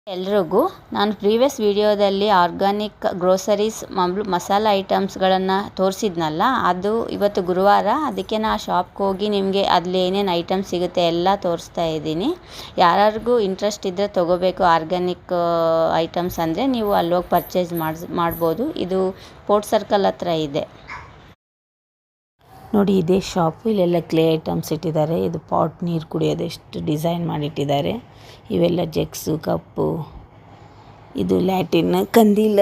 ಎಲ್ರಿಗೂ ನಾನು ಪ್ರೀವಿಯಸ್ ವಿಡಿಯೋದಲ್ಲಿ ಆರ್ಗಾನಿಕ್ ಗ್ರೋಸರೀಸ್ ಮಸಾಲ ಐಟಮ್ಸ್ಗಳನ್ನು ತೋರಿಸಿದ್ನಲ್ಲ, ಅದು ಇವತ್ತು ಗುರುವಾರ. ಅದಕ್ಕೆ ನಾನು ಶಾಪ್ಗೆ ಹೋಗಿ ನಿಮಗೆ ಅಲ್ಲಿ ಏನೇನು ಐಟಮ್ಸ್ ಸಿಗುತ್ತೆ ಎಲ್ಲ ತೋರಿಸ್ತಾ ಇದ್ದೀನಿ. ಯಾರಿಗೂ ಇಂಟ್ರೆಸ್ಟ್ ಇದ್ದರೆ ತೊಗೋಬೇಕು ಆರ್ಗ್ಯಾನಿಕ್ ಐಟಮ್ಸ್ ಅಂದರೆ ನೀವು ಅಲ್ಲೋಗಿ ಪರ್ಚೇಸ್ ಮಾಡ್ಬೋದು. ಇದು ಪೋರ್ಟ್ ಸರ್ಕಲ್ ಹತ್ರ ಇದೆ ನೋಡಿ. ಇದೇ ಶಾಪು. ಇಲ್ಲೆಲ್ಲ ಕ್ಲೇ ಐಟಮ್ಸ್ ಇಟ್ಟಿದ್ದಾರೆ. ಇದು ಪಾಟ್ ನೀರು ಕುಡಿಯೋದು ಎಷ್ಟು ಡಿಸೈನ್ ಮಾಡಿಟ್ಟಿದ್ದಾರೆ. ಇವೆಲ್ಲ ಜಗ್ಸು, ಕಪ್ಪು, ಇದು ಲ್ಯಾಟಿನ್, ಕಂದೀಲ,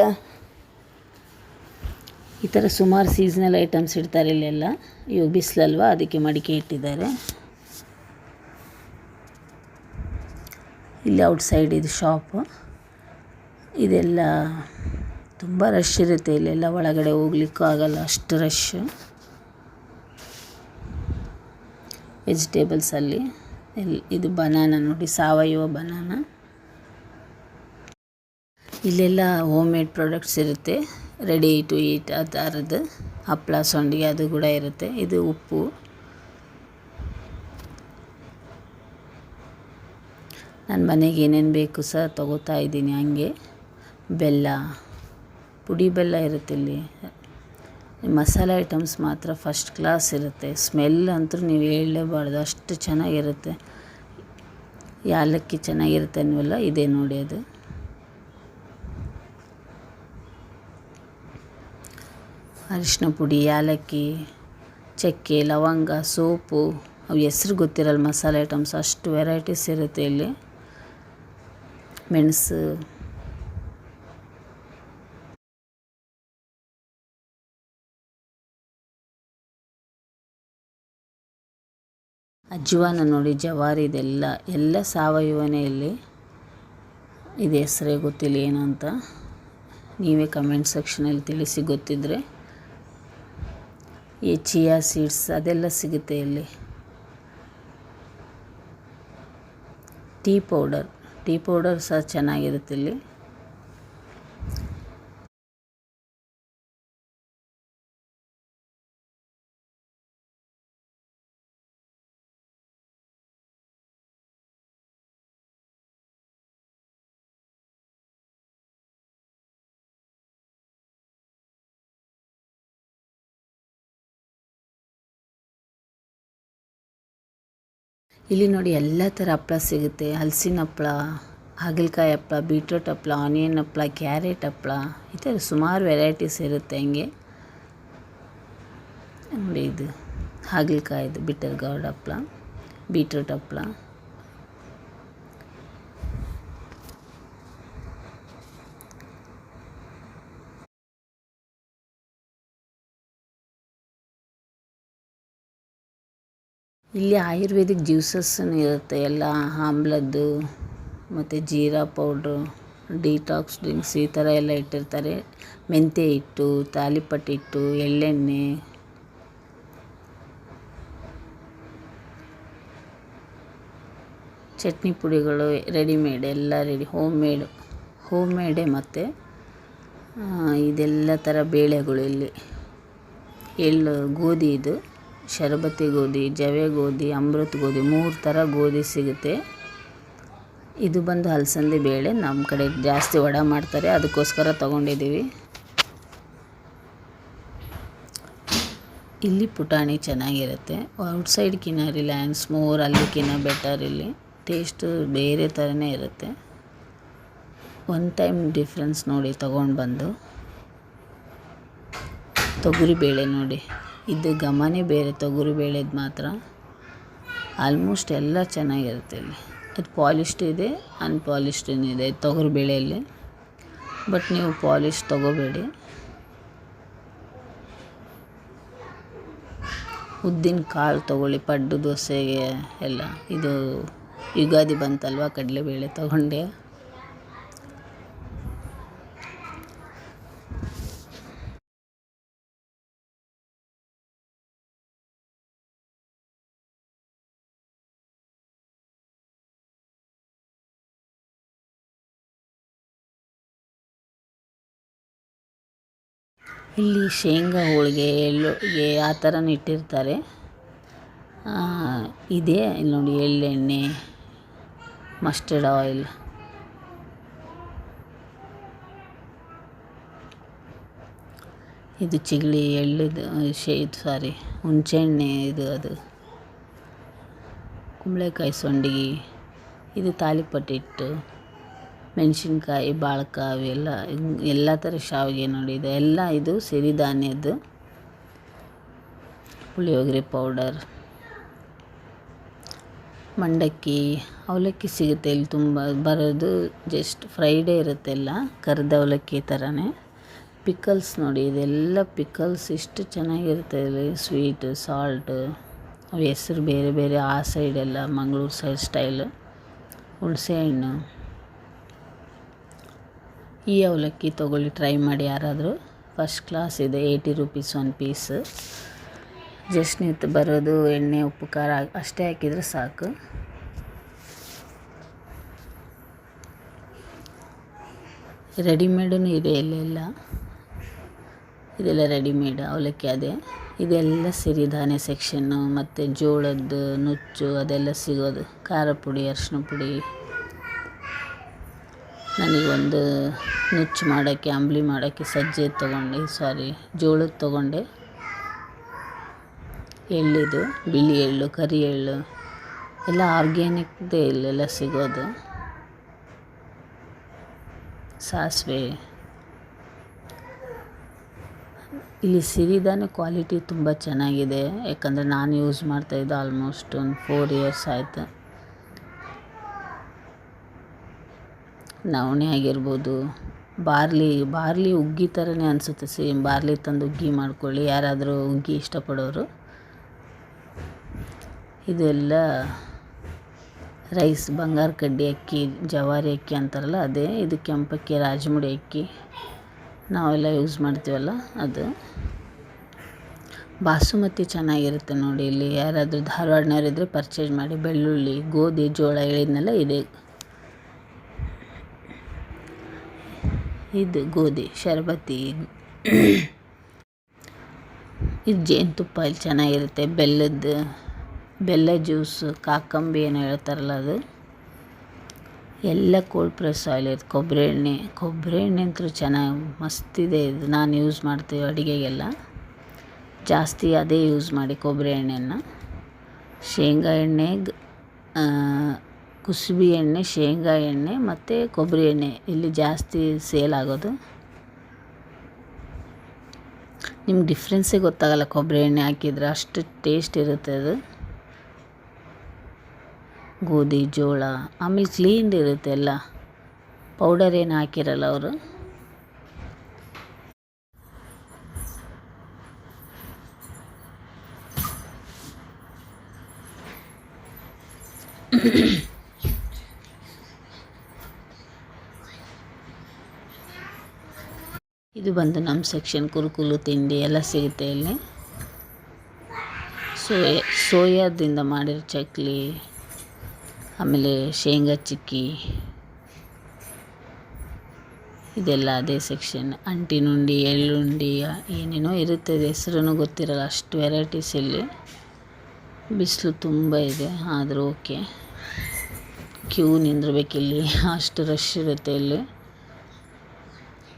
ಈ ಥರ ಸುಮಾರು ಸೀಸ್ನಲ್ ಐಟಮ್ಸ್ ಇಡ್ತಾರೆ ಇಲ್ಲೆಲ್ಲ. ಇವು ಬಿಸಿಲಲ್ವ, ಅದಕ್ಕೆ ಮಡಿಕೆ ಇಟ್ಟಿದ್ದಾರೆ. ಇಲ್ಲಿ ಔಟ್ಸೈಡ್ ಇದು ಶಾಪು. ಇದೆಲ್ಲ ತುಂಬ ರಶ್ ಇರುತ್ತೆ ಇಲ್ಲೆಲ್ಲ. ಒಳಗಡೆ ಹೋಗ್ಲಿಕ್ಕೂ ಆಗಲ್ಲ, ಅಷ್ಟು ರಶ್. ವೆಜಿಟೇಬಲ್ಸಲ್ಲಿ ಇದು ಬನಾನಾ ನೋಡಿ, ಸಾವಯವ ಬನಾನಾ. ಇಲ್ಲೆಲ್ಲ ಹೋಮ್ ಮೇಡ್ ಪ್ರಾಡಕ್ಟ್ಸ್ ಇರುತ್ತೆ, ರೆಡಿ ಟು ಈಟ್ ಆ ಥರದ್ದು. ಹಪ್ಪಳ, ಸಂಡಿಗೆ ಅದು ಕೂಡ ಇರುತ್ತೆ. ಇದು ಉಪ್ಪು. ನನ್ನ ಮನೆಗೆ ಏನೇನು ಬೇಕು ಸಹ ತೊಗೋತಾ ಇದ್ದೀನಿ ಹಂಗೆ. ಬೆಲ್ಲ, ಪುಡಿ ಬೆಲ್ಲ ಇರುತ್ತೆ ಇಲ್ಲಿ. ಮಸಾಲೆ ಐಟಮ್ಸ್ ಮಾತ್ರ ಫಸ್ಟ್ ಕ್ಲಾಸ್ ಇರುತ್ತೆ. ಸ್ಮೆಲ್ ಅಂತೂ ನೀವು ಹೇಳಲೇಬಾರ್ದು, ಅಷ್ಟು ಚೆನ್ನಾಗಿರುತ್ತೆ. ಯಾಲಕ್ಕಿ ಚೆನ್ನಾಗಿರುತ್ತೆ ಅನ್ನುವಲ್ಲ, ಇದೆ ನೋಡಿ ಅದು. ಅರಿಶಿನ ಪುಡಿ, ಯಾಲಕ್ಕಿ, ಚಕ್ಕೆ, ಲವಂಗ, ಸೋಪು, ಅವು ಹೆಸ್ರು ಗೊತ್ತಿರಲ್ಲ ಮಸಾಲೆ ಐಟಮ್ಸ್, ಅಷ್ಟು ವೆರೈಟೀಸ್ ಇರುತ್ತೆ ಇಲ್ಲಿ. ಮೆಣಸು, ಅಜ್ವಾನ ನೋಡಿ, ಜವಾರಿ, ಇದೆಲ್ಲ ಸಾವಯವನೇ ಇಲ್ಲಿ. ಇದು ಹೆಸರೇ ಗೊತ್ತಿಲ್ಲ ಏನು ಅಂತ. ನೀವೇ ಕಮೆಂಟ್ ಸೆಕ್ಷನಲ್ಲಿ ತಿಳಿಸಿ ಗೊತ್ತಿದ್ದರೆ. ಈ ಚಿಯಾ ಸೀಡ್ಸ್ ಅದೆಲ್ಲ ಸಿಗುತ್ತೆ ಇಲ್ಲಿ. ಟೀ ಪೌಡರ್ ಸಹ ಚೆನ್ನಾಗಿರುತ್ತೆ ಇಲ್ಲಿ. ಇಲ್ಲಿ ನೋಡಿ ಎಲ್ಲ ಥರ ಹಪ್ಪಳ ಸಿಗುತ್ತೆ. ಹಲಸಿನ ಹಪ್ಪಳ, ಹಾಗಲಕಾಯಿ ಹಪ್ಪಳ, ಬೀಟ್ರೋಟ್ ಹಪ್ಪಳ, ಆನಿಯನ್ ಹಪ್ಪಳ, ಕ್ಯಾರೆಟ್ ಹಪ್ಪಳ, ಈ ಥರ ಸುಮಾರು ವೆರೈಟೀಸ್ ಇರುತ್ತೆ ಹಂಗೆ ನೋಡಿ. ಇದು ಹಾಗಲಕಾಯಿದು ಬಿಟರ್ ಗಾರ್ಡ್ ಹಪ್ಪಳ, ಬೀಟ್ರೋಟ್ ಹಪ್ಪಳ. ಇಲ್ಲಿ ಆಯುರ್ವೇದಿಕ್ ಜ್ಯೂಸಸ್ಸನ್ನು ಇರುತ್ತೆ ಎಲ್ಲ. ಆಮ್ಲದ್ದು ಮತ್ತು ಜೀರಾ ಪೌಡ್ರು, ಡಿಟಾಕ್ಸ್ ಡ್ರಿಂಕ್ಸ್, ಈ ಥರ ಎಲ್ಲ ಇಟ್ಟಿರ್ತಾರೆ. ಮೆಂತ್ಯ ಹಿಟ್ಟು, ತಾಲಿಪಟ್ಟು ಹಿಟ್ಟು, ಎಳ್ಳೆಣ್ಣೆ, ಚಟ್ನಿ ಪುಡಿಗಳು ರೆಡಿಮೇಡ್, ಎಲ್ಲ ರೆಡಿ. Home mayday. ಮತ್ತು ಇದೆಲ್ಲ ಥರ ಬೇಳೆಗಳು ಇಲ್ಲಿ. ಎಳ್ಳು, ಗೋಧಿ, ಇದು ಶರಬತಿ ಗೋಧಿ, ಜವೆ ಗೋಧಿ, ಅಮೃತ ಗೋಧಿ, 3 ಥರ ಗೋಧಿ ಸಿಗುತ್ತೆ. ಇದು ಬಂದು ಅಲಸಂದೆ ಬೇಳೆ. ನಮ್ಮ ಕಡೆ ಜಾಸ್ತಿ ವಡೆ ಮಾಡ್ತಾರೆ, ಅದಕ್ಕೋಸ್ಕರ ತೊಗೊಂಡಿದ್ದೀವಿ. ಇಲ್ಲಿ ಪುಟಾಣಿ ಚೆನ್ನಾಗಿರುತ್ತೆ. ಔಟ್ಸೈಡ್ಕಿನ್ನ ರಿಲಯನ್ಸ್ ಮೋರ್ ಅಲ್ಲಿಕಿನ್ನ ಬೆಟರ್. ಇಲ್ಲಿ ಟೇಸ್ಟು ಬೇರೆ ಥರನೇ ಇರುತ್ತೆ. ಒನ್ ಟೈಮ್ ಡಿಫ್ರೆನ್ಸ್ ನೋಡಿ ತೊಗೊಂಡು ಬಂದು. ತೊಗರಿಬೇಳೆ ನೋಡಿ, ಇದು ಘಮನೇ ಬೇರೆ ತೊಗರಿಬೇಳೆದು ಮಾತ್ರ. ಆಲ್ಮೋಸ್ಟ್ ಎಲ್ಲ ಚೆನ್ನಾಗಿರುತ್ತೆ ಇಲ್ಲಿ. ಅದು ಪಾಲಿಶ್ಡ್ ಇದೆ, ಅನ್ಪಾಲಿಶ್ಡ್ ಇದೆ ತೊಗರಿಬೇಳೆಯಲ್ಲಿ. ಬಟ್ ನೀವು ಪಾಲಿಶ್ ತೊಗೋಬೇಡಿ. ಉದ್ದಿನ ಕಾಳು ತೊಗೊಳ್ಳಿ, ಪಡ್ಡು ದೋಸೆಗೆ ಎಲ್ಲ. ಇದು ಯುಗಾದಿ ಬಂತಲ್ವ, ಕಡಲೆಬೇಳೆ ತೊಗೊಂಡೆ. ಇಲ್ಲಿ ಶೇಂಗಾ ಹೋಳಿಗೆ, ಎಳ್ಳುಗೆ ಆ ಥರನೂ ಇಟ್ಟಿರ್ತಾರೆ. ಇದೆ ಇಲ್ಲಿ ನೋಡಿ, ಎಳ್ಳೆಣ್ಣೆ, ಮಸ್ಟರ್ಡ್ ಆಯಿಲ್, ಇದು ಚಿಗಳಿ ಎಳ್ಳಿದು ಹುಣಸೆಹಣ್ಣೆ ಇದು ಅದು ಕುಂಬಳಕಾಯಿ ಸಂಡಿಗೆ, ಇದು ತಾಲಿಪಟ್ಟು ಹಿಟ್ಟು, ಮೆಣಸಿನ್ಕಾಯಿ ಬಾಳ್ಕ ಅವೆಲ್ಲ ಎಲ್ಲ ಥರ ಶಾವಿಗೆ ನೋಡಿ. ಇದು ಸಿರಿಧಾನ್ಯದ್ದು ಪುಳಿಯೋಗರೆ ಪೌಡರ್, ಮಂಡಕ್ಕಿ, ಅವಲಕ್ಕಿ ಸಿಗುತ್ತೆ ಇಲ್ಲಿ ತುಂಬ. ಬರೋದು ಜಸ್ಟ್ ಫ್ರೈಡೇ ಇರುತ್ತೆಲ್ಲ, ಕರಿದ ಅವಲಕ್ಕಿ ಥರನೇ. ಪಿಕಲ್ಸ್ ನೋಡಿ, ಇದೆಲ್ಲ ಪಿಕಲ್ಸ್ ಇಷ್ಟು ಚೆನ್ನಾಗಿರುತ್ತೆ ಇಲ್ಲಿ. ಸ್ವೀಟ್, ಸಾಲ್ಟ್, ಅವು ಹೆಸ್ರು ಬೇರೆ ಬೇರೆ. ಆ ಸೈಡೆಲ್ಲ ಮಂಗಳೂರು ಸೈಡ್ ಸ್ಟೈಲ್. ಹುಣಸೆಹಣ್ಣು. ಈ ಅವಲಕ್ಕಿ ತೊಗೊಳ್ಳಿ, ಟ್ರೈ ಮಾಡಿ ಯಾರಾದರೂ. ಫಸ್ಟ್ ಕ್ಲಾಸ್ ಇದೆ, 80 ರೂಪೀಸ್ ಒಂದು ಪೀಸ್. ಜಸ್ಟ್ ನೀವು ಬರೋದು ಎಣ್ಣೆ ಉಪ್ಪು ಖಾರ ಅಷ್ಟೇ ಹಾಕಿದರೆ ಸಾಕು. ರೆಡಿಮೇಡೂ ಇದೆ ಇಲ್ಲೆಲ್ಲ, ಇದೆಲ್ಲ ರೆಡಿಮೇಡ್ ಅವಲಕ್ಕಿ. ಅದೇ ಇದೆಲ್ಲ ಸಿರಿಧಾನ್ಯ ಸೆಕ್ಷನ್ನು. ಮತ್ತು ಜೋಳದ್ದು ನುಚ್ಚು ಅದೆಲ್ಲ ಸಿಗೋದು. ಖಾರ ಪುಡಿ, ಅರಿಶಿನ ಪುಡಿ. ನನಗೊಂದು ನುಚ್ಚು ಮಾಡೋಕ್ಕೆ, ಅಂಬಲಿ ಮಾಡೋಕ್ಕೆ ಸಜ್ಜೆ ಜೋಳದ ತೊಗೊಂಡೆ. ಎಳ್ಳಿದು, ಬಿಳಿ ಎಳ್ಳು, ಕರಿ ಎಳ್ಳು ಎಲ್ಲ ಆರ್ಗ್ಯಾನಿಕ್ದೇ ಇಲ್ಲೆಲ್ಲ ಸಿಗೋದು. ಸಾಸಿವೆ. ಇಲ್ಲಿ ಸಿರಿಧಾನ್ಯ ಕ್ವಾಲಿಟಿ ತುಂಬ ಚೆನ್ನಾಗಿದೆ. ಯಾಕಂದರೆ ನಾನು ಯೂಸ್ ಮಾಡ್ತಾಯಿದ್ದು ಆಲ್ಮೋಸ್ಟ್ ಒಂದು 4 ಇಯರ್ಸ್ ಆಯಿತು. ನವಣೆ ಆಗಿರ್ಬೋದು, ಬಾರ್ಲಿ ಹುಗ್ಗಿ ಥರನೇ ಅನಿಸುತ್ತೆ. ಸೇಮ್ ಬಾರ್ಲಿ ತಂದು ಹುಗ್ಗಿ ಮಾಡ್ಕೊಳ್ಳಿ, ಯಾರಾದರೂ ಹುಗ್ಗಿ ಇಷ್ಟಪಡೋರು. ಇದೆಲ್ಲ ರೈಸ್, ಬಂಗಾರ ಕಡ್ಡಿ ಅಕ್ಕಿ, ಜವಾರಿ ಅಕ್ಕಿ ಅಂತಾರಲ್ಲ ಅದೇ. ಇದು ಕೆಂಪಕ್ಕಿ, ರಾಜಮುಡಿ ಅಕ್ಕಿ ನಾವೆಲ್ಲ ಯೂಸ್ ಮಾಡ್ತೀವಲ್ಲ ಅದು. ಬಾಸುಮತಿ ಚೆನ್ನಾಗಿರುತ್ತೆ ನೋಡಿ. ಇಲ್ಲಿ ಯಾರಾದರೂ ಧಾರವಾಡನವರಿದ್ದರೆ ಪರ್ಚೇಸ್ ಮಾಡಿ. ಬೆಳ್ಳುಳ್ಳಿ, ಗೋಧಿ, ಜೋಳ ಹೇಳಿದ್ನೆಲ್ಲ ಇದೆ. ಇದು ಗೋಧಿ ಶರ್ಬತ್ತಿ. ಇದು ಜೇನುತುಪ್ಪ ಇಲ್ಲಿ ಚೆನ್ನಾಗಿರುತ್ತೆ. ಬೆಲ್ಲ ಜ್ಯೂಸು, ಕಾಕಂಬಿ ಏನೋ ಹೇಳ್ತಾರಲ್ಲ ಅದು. ಎಲ್ಲ ಕೋಲ್ಡ್ ಪ್ರೆಸ್ ಆಯಿಲ್ ಇರುತ್ತೆ. ಕೊಬ್ಬರಿ ಎಣ್ಣೆ ಅಂತೂ ಚೆನ್ನಾಗಿ ಮಸ್ತಿದೆ. ಇದು ನಾನು ಯೂಸ್ ಮಾಡ್ತೀವಿ ಅಡುಗೆಗೆಲ್ಲ. ಜಾಸ್ತಿ ಅದೇ ಯೂಸ್ ಮಾಡಿ, ಕೊಬ್ಬರಿ ಎಣ್ಣೆನ. ಶೇಂಗಾ ಎಣ್ಣೆ, ಕುಸುಬೆ ಎಣ್ಣೆ, ಶೇಂಗಾ ಎಣ್ಣೆ ಮತ್ತು ಕೊಬ್ಬರಿ ಎಣ್ಣೆ ಇಲ್ಲಿ ಜಾಸ್ತಿ ಸೇಲ್ ಆಗೋದು. ನಿಮ್ಗೆ ಡಿಫ್ರೆನ್ಸೇ ಗೊತ್ತಾಗಲ್ಲ ಕೊಬ್ಬರಿ ಎಣ್ಣೆ ಹಾಕಿದರೆ, ಅಷ್ಟು ಟೇಸ್ಟ್ ಇರುತ್ತೆ ಅದು. ಗೋಧಿ, ಜೋಳ, ಆಮೇಲೆ ಕ್ಲೀನ್ಡ್ ಇರುತ್ತೆ ಎಲ್ಲ. ಪೌಡರ್ ಏನು ಹಾಕಿರಲ್ಲ ಅವರು. ಇದು ಬಂದು ನಮ್ಮ ಸೆಕ್ಷನ್. ಕುರುಕುಲು ತಿಂಡಿ ಎಲ್ಲ ಸಿಗುತ್ತೆ ಇಲ್ಲಿ. ಸೋಯಾದಿಂದ ಮಾಡಿರೋ ಚಕ್ಲಿ, ಆಮೇಲೆ ಶೇಂಗಾ ಚಿಕ್ಕಿ, ಇದೆಲ್ಲ ಅದೇ ಸೆಕ್ಷನ್. ಅಂಟಿನುಂಡಿ, ಎಳ್ಳುಂಡಿ ಏನೇನೋ ಇರುತ್ತೆ, ಹೆಸ್ರೂ ಗೊತ್ತಿರಲ್ಲ, ಅಷ್ಟು ವೆರೈಟೀಸ್ ಇಲ್ಲಿ. ಬಿಸಿಲು ತುಂಬ ಇದೆ, ಆದರೂ ಓಕೆ. ಕ್ಯೂ ನಿಂದಿರ್ಬೇಕಿಲ್ಲಿ, ಅಷ್ಟು ರಶ್ ಇರುತ್ತೆ ಇಲ್ಲಿ.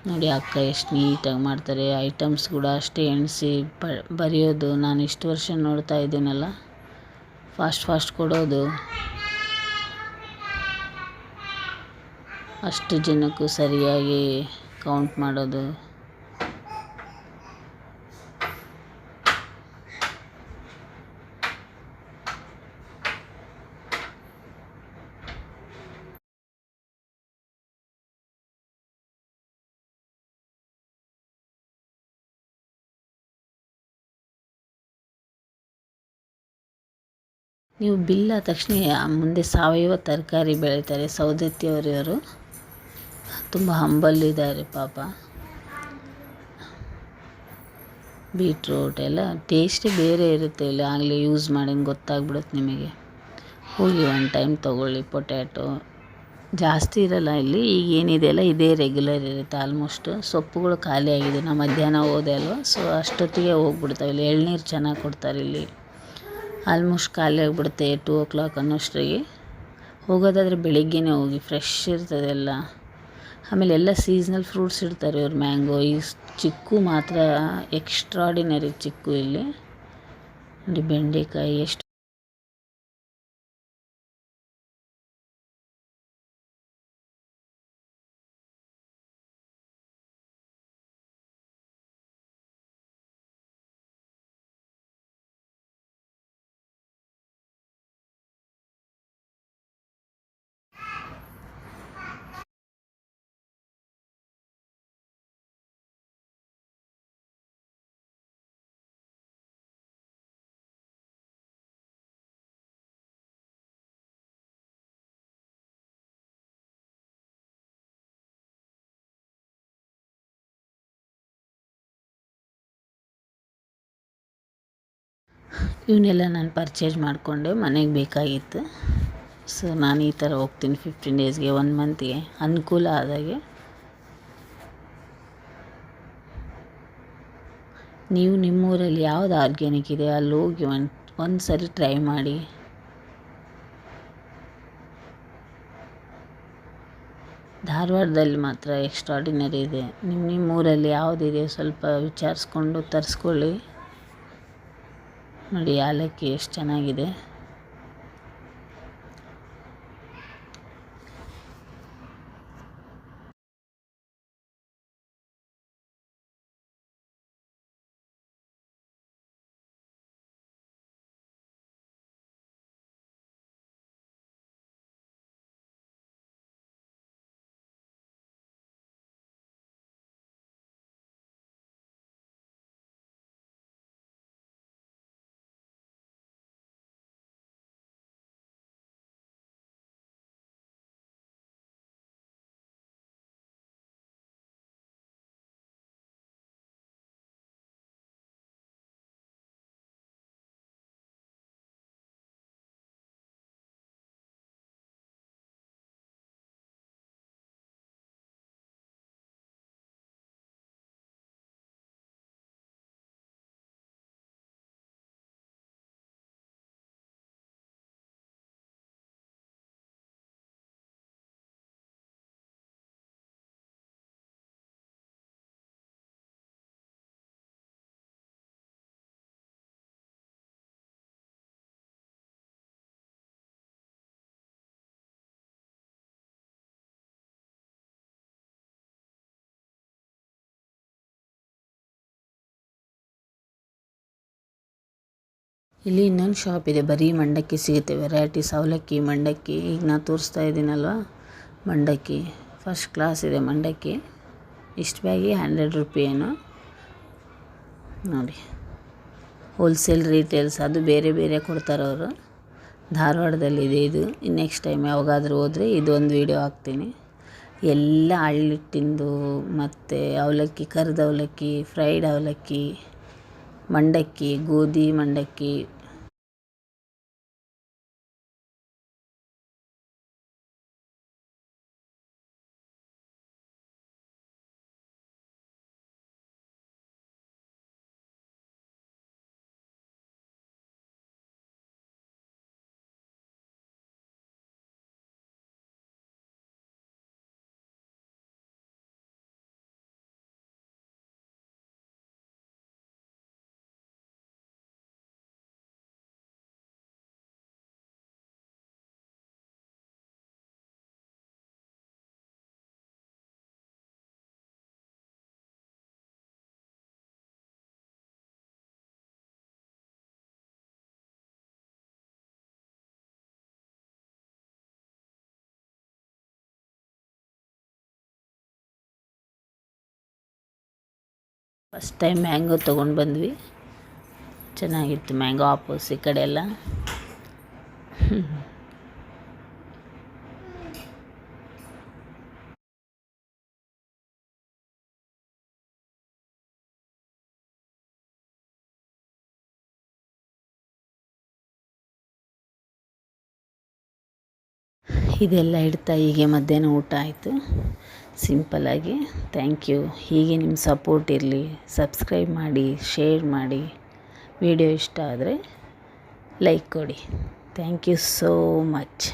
ನೋಡಿ ಅಕ್ಕ ಎಷ್ಟು ನೀಟಾಗಿ ಮಾಡ್ತಾರೆ. ಐಟಮ್ಸ್ ಕೂಡ ಅಷ್ಟೇ ಎಣಿಸಿ ಬರೆಯೋದು. ನಾನು ಇಷ್ಟು ವರ್ಷ ನೋಡ್ತಾ ಇದ್ದೀನಲ್ಲ, ಫಾಸ್ಟ್ ಕೊಡೋದು. ಅಷ್ಟು ಜನಕ್ಕೂ ಸರಿಯಾಗಿ ಕೌಂಟ್ ಮಾಡೋದು. ನೀವು ಬಿಲ್ ಆದ ತಕ್ಷಣ ಮುಂದೆ ಸಾವಯವ ತರಕಾರಿ ಬೆಳೀತಾರೆ. ಸೌದತ್ತಿಯವರು ತುಂಬ ಹಂಬಲ್ ಇದ್ದಾರೆ ಪಾಪ. ಬೀಟ್ರೂಟ್ ಎಲ್ಲ ಟೇಸ್ಟೇ ಬೇರೆ ಇರುತ್ತೆ ಇಲ್ಲಿ. ಆಗಲೇ ಯೂಸ್ ಮಾಡಿ ಗೊತ್ತಾಗ್ಬಿಡುತ್ತೆ ನಿಮಗೆ. ಹೋಗಿ ಒನ್ ಟೈಮ್ ತೊಗೊಳ್ಳಿ. ಪೊಟ್ಯಾಟೊ ಜಾಸ್ತಿ ಇರಲ್ಲ ಇಲ್ಲಿ. ಈಗ ಏನಿದೆಯಲ್ಲ ಇದೇ ರೆಗ್ಯುಲರ್ ಇರುತ್ತೆ ಆಲ್ಮೋಸ್ಟ್. ಸೊಪ್ಪುಗಳು ಖಾಲಿ ಆಗಿದೆ. ನಾವು ಮಧ್ಯಾಹ್ನ ಹೋದೆ ಅಲ್ವ, ಸೊ ಅಷ್ಟೊತ್ತಿಗೆ ಹೋಗ್ಬಿಡ್ತಾವೆ. ಇಲ್ಲಿ ಎಳ್ನೀರು ಚೆನ್ನಾಗಿ ಕೊಡ್ತಾರೆ ಇಲ್ಲಿ. ಆಲ್ಮೋಸ್ಟ್ ಖಾಲಿ ಆಗಿಬಿಡುತ್ತೆ 2 o'clock ಅನ್ನೋಷ್ಟರಿಗೆ. ಹೋಗೋದಾದರೆ ಬೆಳಿಗ್ಗೆನೇ ಹೋಗಿ, ಫ್ರೆಶ್ ಇರ್ತದೆ ಎಲ್ಲ. ಆಮೇಲೆ ಎಲ್ಲ ಸೀಸ್ನಲ್ ಫ್ರೂಟ್ಸ್ ಇಡ್ತಾರೆ ಇವ್ರು. ಮ್ಯಾಂಗೋ, ಈ ಚಿಕ್ಕು ಮಾತ್ರ ಎಕ್ಸ್ಟ್ರಾಡಿನರಿ ಚಿಕ್ಕು ಇಲ್ಲಿ ನೋಡಿ. ಬೆಂಡೆಕಾಯಿ ಎಷ್ಟು ಇವನ್ನೆಲ್ಲ ನಾನು ಪರ್ಚೇಸ್ ಮಾಡಿಕೊಂಡೆ, ಮನೆಗೆ ಬೇಕಾಗಿತ್ತು. ಸೊ ನಾನು ಈ ಥರ ಹೋಗ್ತೀನಿ 15 ಡೇಸ್ಗೆ, 1 ಮಂತ್ಗೆ ಅನುಕೂಲ ಆದಾಗೆ. ನೀವು ನಿಮ್ಮೂರಲ್ಲಿ ಯಾವುದು ಆರ್ಗ್ಯಾನಿಕ್ ಇದೆ ಅಲ್ಲಿ ಹೋಗಿ ಒಂದು ಸರಿ ಟ್ರೈ ಮಾಡಿ. ಧಾರವಾಡದಲ್ಲಿ ಮಾತ್ರ ಎಕ್ಸ್ಟ್ರಾಡಿನರಿ ಇದೆ. ನಿಮ್ಮೂರಲ್ಲಿ ಯಾವುದಿದೆ ಸ್ವಲ್ಪ ವಿಚಾರಿಸ್ಕೊಂಡು ತರಿಸ್ಕೊಳ್ಳಿ. ನೋಡಿ ಏಲಕ್ಕಿ ಎಷ್ಟು ಚೆನ್ನಾಗಿದೆ. ಇಲ್ಲಿ ಇನ್ನೊಂದು ಶಾಪ್ ಇದೆ, ಬರೀ ಮಂಡಕ್ಕಿ ಸಿಗುತ್ತೆ. ವೆರೈಟೀಸ್ ಅವಲಕ್ಕಿ, ಮಂಡಕ್ಕಿ. ಈಗ ನಾನು ತೋರಿಸ್ತಾ ಇದ್ದೀನಲ್ವ ಮಂಡಕ್ಕಿ, ಫಸ್ಟ್ ಕ್ಲಾಸ್ ಇದೆ ಮಂಡಕ್ಕಿ. ಇಷ್ಟು ಬ್ಯಾಗಿ 100 ರೂಪಾಯಿ ಏನೋ ನೋಡಿ. ಹೋಲ್ಸೇಲ್ ರೀಟೇಲ್ಸ್ ಅದು ಬೇರೆ ಬೇರೆ ಕೊಡ್ತಾರೆ ಅವರು. ಧಾರವಾಡದಲ್ಲಿದೆ ಇದು. ನೆಕ್ಸ್ಟ್ ಟೈಮ್ ಯಾವಾಗಾದರೂ ಹೋದರೆ ಇದೊಂದು ವೀಡಿಯೋ ಹಾಕ್ತೀನಿ. ಎಲ್ಲ ಹಳ್ಳಿಟ್ಟಿಂದು ಮತ್ತು ಅವಲಕ್ಕಿ, ಕರಿದ ಅವಲಕ್ಕಿ, ಫ್ರೈಡ್ ಅವಲಕ್ಕಿ, ಮಂಡಕ್ಕಿ, ಗೋಧಿ ಮಂಡಕ್ಕಿ. ಫಸ್ಟ್ ಟೈಮ್ ಮ್ಯಾಂಗೋ ತೊಗೊಂಡು ಬಂದ್ವಿ, ಚೆನ್ನಾಗಿತ್ತು ಮ್ಯಾಂಗೋ. ಆಪೋಸ್ ಈ ಕಡೆ ಎಲ್ಲ ಇದೆಲ್ಲ ಇಡ್ತಾ ಹೀಗೆ ಮಧ್ಯಾಹ್ನ ಊಟ ಆಯಿತು ಸಿಂಪಲ್ಲಾಗಿ. Thank you. ಹೀಗೆ ನಿಮ್ಮ ಸಪೋರ್ಟ್ ಇರಲಿ. ಸಬ್ಸ್ಕ್ರೈಬ್ ಮಾಡಿ, ಶೇರ್ ಮಾಡಿ. ವಿಡಿಯೋ ಇಷ್ಟ ಆದರೆ ಲೈಕ್ ಕೊಡಿ. Thank you so much.